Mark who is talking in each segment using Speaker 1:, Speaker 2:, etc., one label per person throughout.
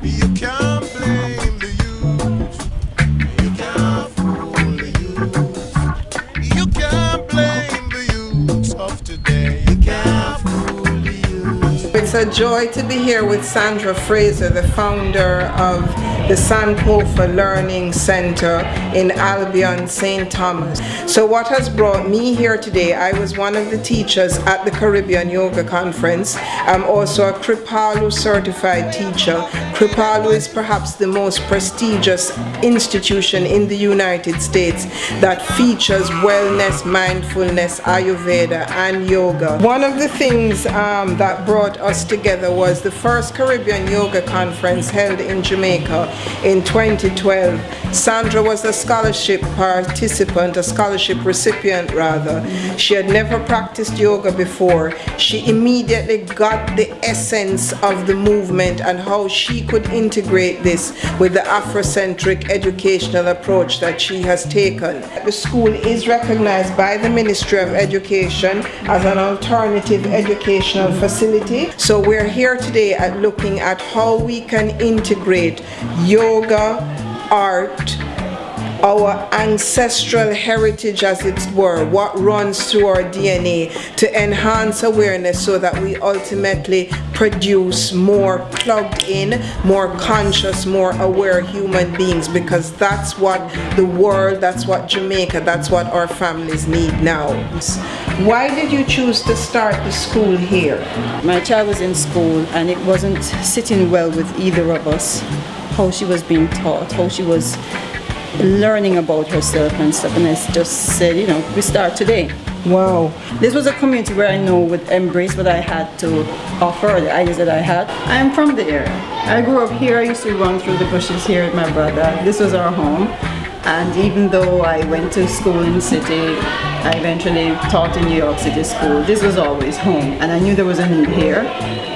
Speaker 1: You can't blame the youth. You can't fool the youth. You can't blame the youth of today. You can't fool the youth.
Speaker 2: It's a joy to be here with Sandra Fraser, the founder of the Sankofa Learning Center in Albion, St. Thomas. So what has brought me here today, I was one of the teachers at the Caribbean Yoga Conference. I'm also a Kripalu certified teacher. Kripalu is perhaps the most prestigious institution in the United States that features wellness, mindfulness, Ayurveda, and yoga. One of the things that brought us together was the first Caribbean Yoga Conference held in Jamaica in 2012. Sandra was a scholarship participant, a scholarship recipient rather. She had never practiced yoga before. She immediately got the essence of the movement and how she could integrate this with the Afrocentric educational approach that she has taken. The school is recognized by the Ministry of Education as an alternative educational facility. So we're here today at looking at how we can integrate yoga, art, our ancestral heritage as it were, what runs through our DNA, to enhance awareness so that we ultimately produce more plugged in, more conscious, more aware human beings, because that's what the world, that's what Jamaica, that's what our families need now. Why did you choose to start the school here?
Speaker 3: My child was in school and it wasn't sitting well with either of us, how she was being taught, how she was learning about herself and stuff, and I just said, you know, we start today.
Speaker 2: Wow.
Speaker 3: This was a community where I know would embrace what I had to offer, the ideas that I had. I am from the area. I grew up here. I used to run through the bushes here with my brother. This was our home. And even though I went to school in the city, I eventually taught in New York City school, this was always home. And I knew there was a need here.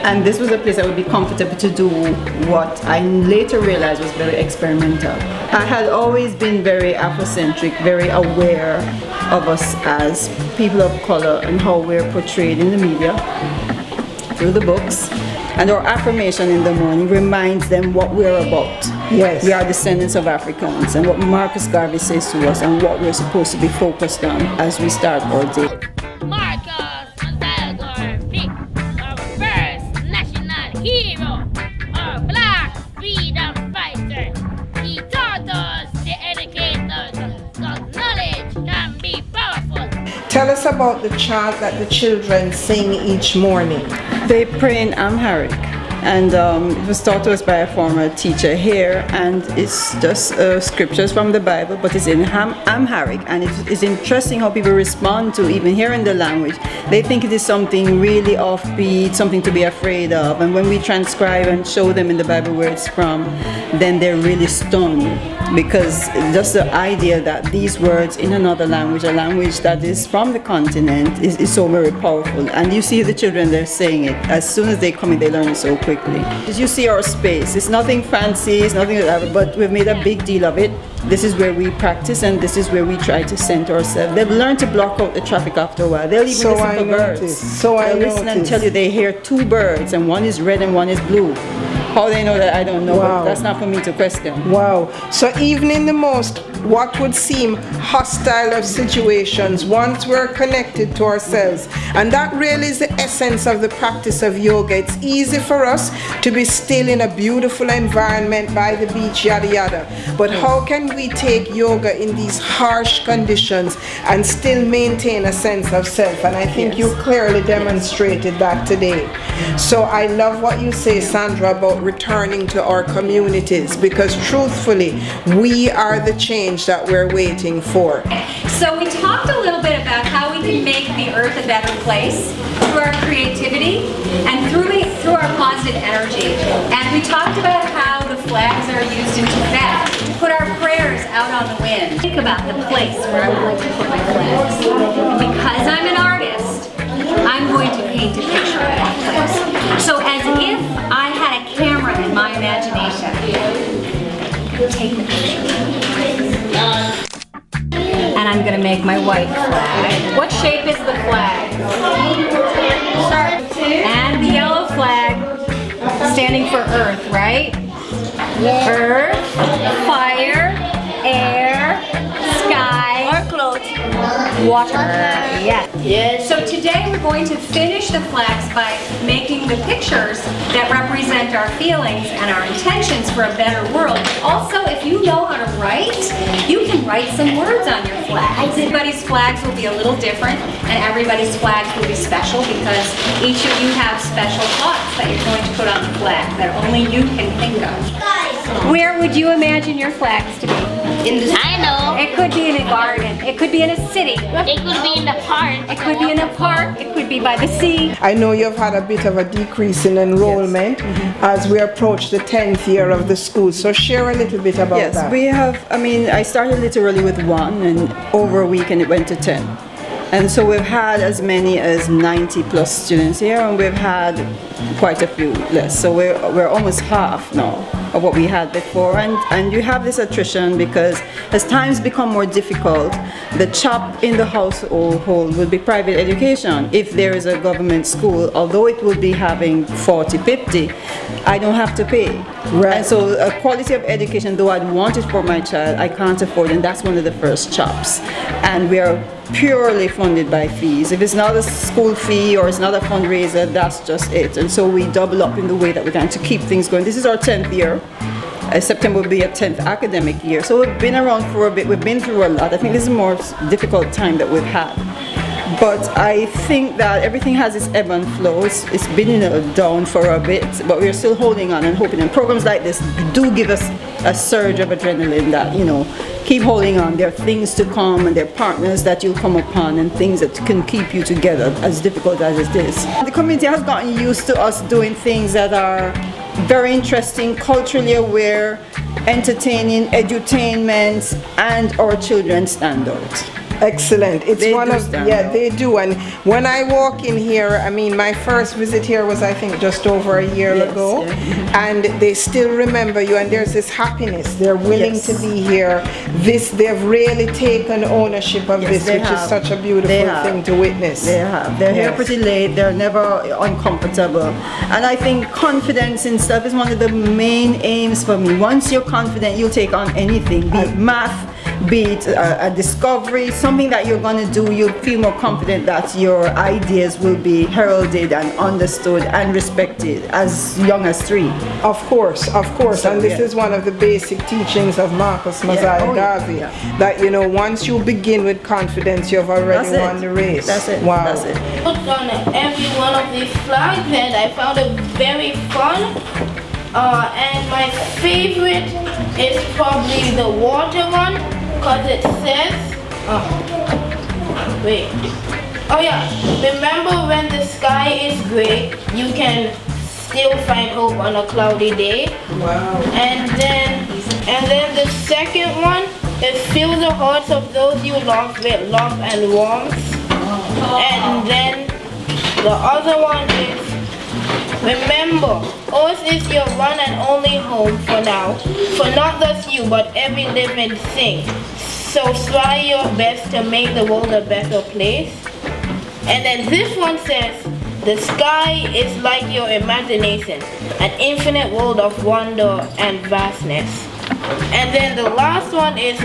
Speaker 3: And this was a place I would be comfortable to do what I later realized was very experimental. I had always been very Afrocentric, very aware of us as people of color and how we're portrayed in the media, through the books. And our affirmation in the morning reminds them what we're about.
Speaker 2: Yes.
Speaker 3: We are descendants of Africans, and what Marcus Garvey says to us and what we're supposed to be focused on as we start our day.
Speaker 4: Marcus Garvey, our first national hero, our black freedom fighter. He taught us, the educators, that knowledge can be powerful.
Speaker 2: Tell us about the chant that the children sing each morning.
Speaker 3: They pray in Amharic, and it was taught to us by a former teacher here, and it's just scriptures from the Bible, but it's in Amharic, and it is interesting how people respond to even hearing the language. They think it is something really offbeat, something to be afraid of, and when we transcribe and show them in the Bible where it's from, then they're really stunned, because just the idea that these words in another language, a language that is from the continent, is so very powerful. And you see the children, they're saying it. As soon as they come in, they learn it so quickly. As you see our space, it's nothing fancy, it's nothing like that, but we've made a big deal of it. This is where we practice, and this is where we try to center ourselves. They've learned to block out the traffic after a while. They'll even listen to birds. They'll listen and tell you they hear two birds, and one is red and one is blue. How they know that, I don't know.
Speaker 2: Wow.
Speaker 3: But that's not for me to question.
Speaker 2: Wow. So even in the most, what would seem hostile of situations, once we're connected to ourselves, and that really is the essence of the practice of yoga. It's easy for us to be still in a beautiful environment by the beach, yada yada. But how can we take yoga in these harsh conditions and still maintain a sense of self? And I think you clearly demonstrated that today. So I love what you say, Sandra, about returning to our communities, because truthfully, we are the change that we're waiting for.
Speaker 5: So we talked a little bit about how we can make the earth a better place through our creativity and through our positive energy. And we talked about how the flags are used in Tibet to put our prayers out on the wind. Think about the place where I would like to put my flags. Because I'm an artist, I'm going to paint a picture of that place. So as if I had a camera in my imagination, take the picture. And I'm going to make my white flag. What shape is the flag? And the yellow flag, standing for Earth, right? Earth, fire, air, sky,
Speaker 4: Or clothes.
Speaker 5: water. Yes. So today we're going to finish the flags by making the pictures that represent our feelings and our intentions for a better world. Also, if you know how to write, you can write some words on your flag. Everybody's flags will be a little different, and everybody's flags will be special because each of you have special thoughts that you're going to put on the flag that only you can think of. Where would you imagine your flags to be?
Speaker 4: I know.
Speaker 5: It could be in a garden. It could be in a city.
Speaker 4: It could be in the park.
Speaker 5: It could be in a park. It could be by the sea.
Speaker 2: I know you've had a bit of a decrease in enrollment as we approach the 10th year of the school. So share a little bit about
Speaker 3: Yes,
Speaker 2: that.
Speaker 3: we have, I started literally with 1 and over a week and it went to 10. And so we've had as many as 90 plus students here and we've had quite a few less. So we're almost half now of what we had before. And you have this attrition because as times become more difficult, the chop in the household will be private education. If there is a government school, although it will be having 40, 50, I don't have to pay.
Speaker 2: Right.
Speaker 3: And so a quality of education, though I'd want it for my child, I can't afford, and that's one of the first chops. And we are purely funded by fees. If it's not a school fee or it's not a fundraiser, that's just it. And so we double up in the way that we can to keep things going. This is our 10th year. September will be a 10th academic year. So we've been around for a bit. We've been through a lot. I think this is the most difficult time that we've had. But I think that everything has its ebb and flow. It's been down for a bit, but we're still holding on and hoping. And programs like this do give us a surge of adrenaline that, keep holding on. There are things to come and there are partners that you'll come upon and things that can keep you together, as difficult as it is. The community has gotten used to us doing things that are very interesting, culturally aware, entertaining, edutainment, and our children's standards.
Speaker 2: Excellent. It's
Speaker 3: They
Speaker 2: one
Speaker 3: do
Speaker 2: of
Speaker 3: stand
Speaker 2: yeah,
Speaker 3: out.
Speaker 2: they do. And when I walk in here, my first visit here was I think just over a year
Speaker 3: Yes,
Speaker 2: ago,
Speaker 3: yeah.
Speaker 2: and they still remember you. And there's this happiness. They're willing
Speaker 3: Yes.
Speaker 2: to be here. They've really taken ownership of
Speaker 3: Yes,
Speaker 2: this,
Speaker 3: they
Speaker 2: which is
Speaker 3: have.
Speaker 2: such a
Speaker 3: They
Speaker 2: beautiful
Speaker 3: have.
Speaker 2: thing to witness.
Speaker 3: They have. They're here
Speaker 2: Yes.
Speaker 3: pretty late. They're never uncomfortable. And I think confidence in stuff is one of the main aims for me. Once you're confident, you'll take on anything, be it math, be it a discovery, something that you're going to do, you'll feel more confident that your ideas will be heralded and understood and respected as young as 3.
Speaker 2: Of course.
Speaker 3: So,
Speaker 2: And this
Speaker 3: yeah.
Speaker 2: is one of the basic teachings of Marcus Mosiah
Speaker 3: Oh, yeah.
Speaker 2: Garvey,
Speaker 3: Yeah.
Speaker 2: that once you begin with confidence, you've already
Speaker 3: That's it.
Speaker 2: won the race.
Speaker 3: That's it.
Speaker 2: Wow.
Speaker 3: That's it.
Speaker 6: Looked on every one of these flags and I found it very fun. And my favorite is probably the water one because it says, remember when the sky is gray, you can still find hope on a cloudy day.
Speaker 2: Wow.
Speaker 6: And then the second one is fill the hearts of those you love with love and warmth. And then the other one is remember, Earth is your one and only home for now, for not just you but every living thing. So try your best to make the world a better place. And then this one says, the sky is like your imagination, an infinite world of wonder and vastness. And then the last one is,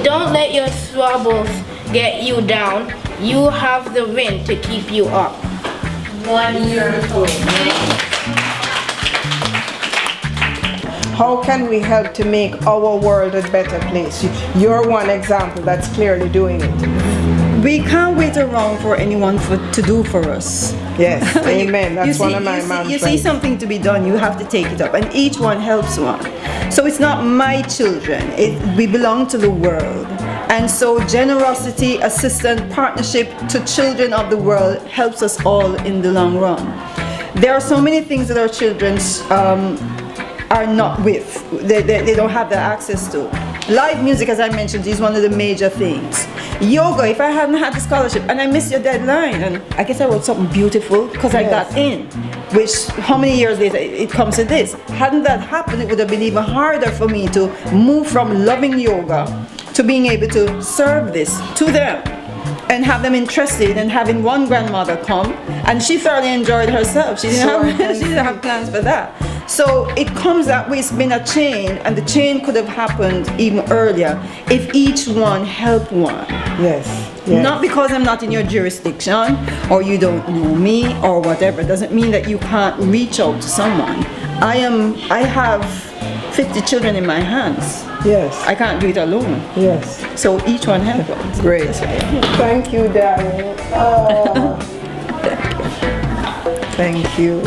Speaker 6: don't let your troubles get you down. You have the wind to keep you up.
Speaker 5: Wonderful.
Speaker 2: How can we help to make our world a better place? You're one example that's clearly doing it.
Speaker 3: We can't wait around for anyone to do for us.
Speaker 2: Yes, amen. That's one of my mantras.
Speaker 3: You see something to be done, you have to take it up, and each one helps one. So it's not my children, we belong to the world. And so generosity, assistance, partnership to children of the world helps us all in the long run. There are so many things that our children are not with, they don't have the access to. Live music, as I mentioned, is one of the major things. Yoga, if I hadn't had the scholarship and I missed your deadline, and I guess I wrote something beautiful because I got in, which how many years later it comes to this. Hadn't that happened, it would have been even harder for me to move from loving yoga to being able to serve this to them and have them interested, and having one grandmother come and she thoroughly enjoyed herself. She didn't have plans for that. So it comes that way. It's been a chain, and the chain could have happened even earlier if each one helped one.
Speaker 2: Yes. Yes.
Speaker 3: Not because I'm not in your jurisdiction or you don't know me or whatever. It doesn't mean that you can't reach out to someone. I have 50 children in my hands.
Speaker 2: Yes.
Speaker 3: I can't do it alone.
Speaker 2: Yes.
Speaker 3: So each one helps out.
Speaker 2: Great. Thank you, darling. Oh. Thank you.